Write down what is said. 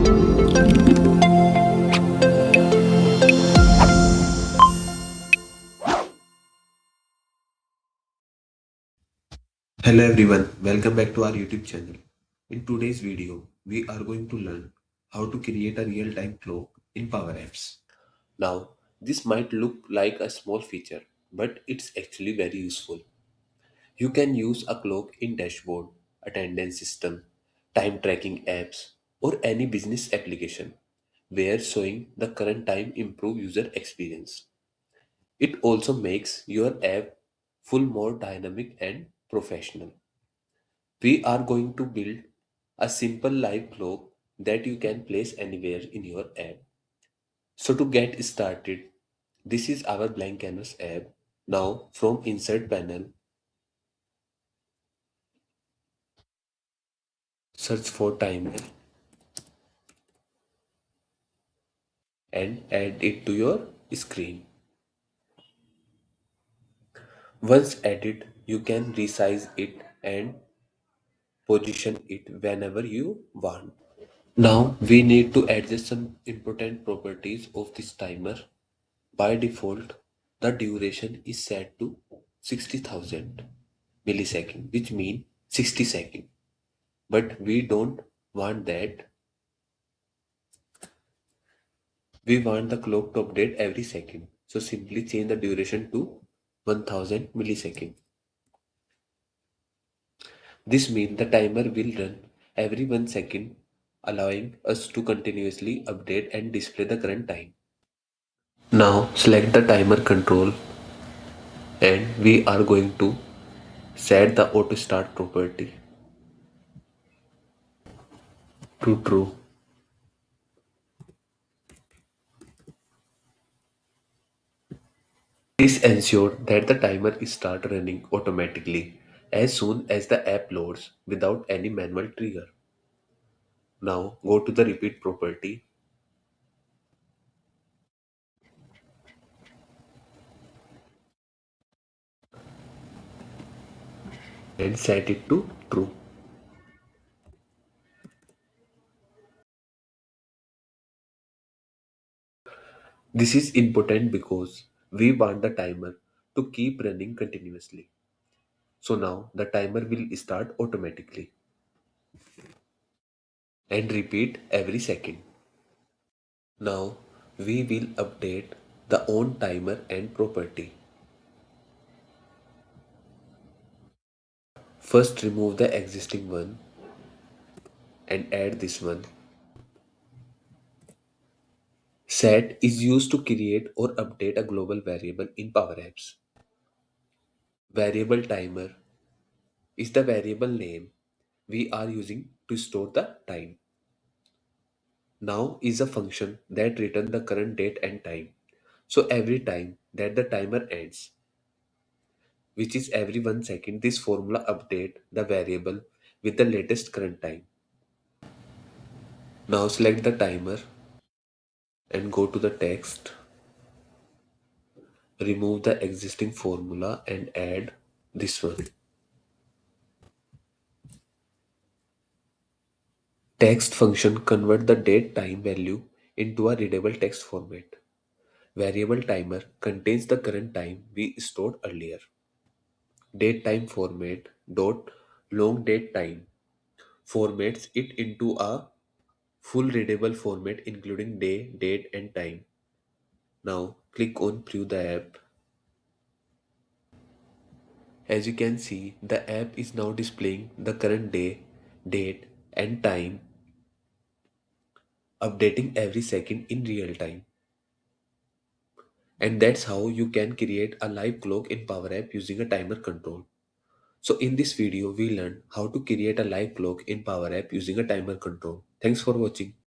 Hello everyone, welcome back to our YouTube channel. In today's video, we are going to learn how to create a real-time clock in Power Apps. Now, this might look like a small feature, but it's actually very useful. You can use a clock in dashboard, attendance system, time tracking apps, or any business application where showing the current time improve user experience. It also makes your app full more dynamic and professional. We are going to build a simple live clock that you can place anywhere in your app. So to get started, this is our blank canvas app. Now from insert panel, search for timer and add it to your screen. Once added, you can resize it and position it whenever you want. Now we need to adjust some important properties of this timer. By default, the duration is set to 60,000 millisecond, which means 60 seconds. But we don't want that. We want the clock to update every second. So simply change the duration to 1000 millisecond. This means the timer will run every 1 second, allowing us to continuously update and display the current time. Now select the timer control and we are going to set the auto start property to true. This ensures that the timer starts running automatically as soon as the app loads without any manual trigger. Now go to the repeat property and set it to true. This is important because we want the timer to keep running continuously. So now the timer will start automatically and repeat every second. Now we will update the on timer and property. First remove the existing one and add this one. Set is used to create or update a global variable in Power Apps. Variable timer is the variable name we are using to store the time. Now is a function that returns the current date and time. So every time that the timer ends, which is every 1 second, this formula update the variable with the latest current time. Now select the timer and go to the text, remove the existing formula and add this one. Text function convert the date time value into a readable text format. Variable timer contains the current time we stored earlier. Date time format dot long date time formats it into a full readable format including day, date and time. Now click on preview the app. As you can see, the app is now displaying the current day, date and time, updating every second in real time. And that's how you can create a live clock in Power App using a timer control. So in this video, we learned how to create a live clock in Power App using a timer control. Thanks for watching.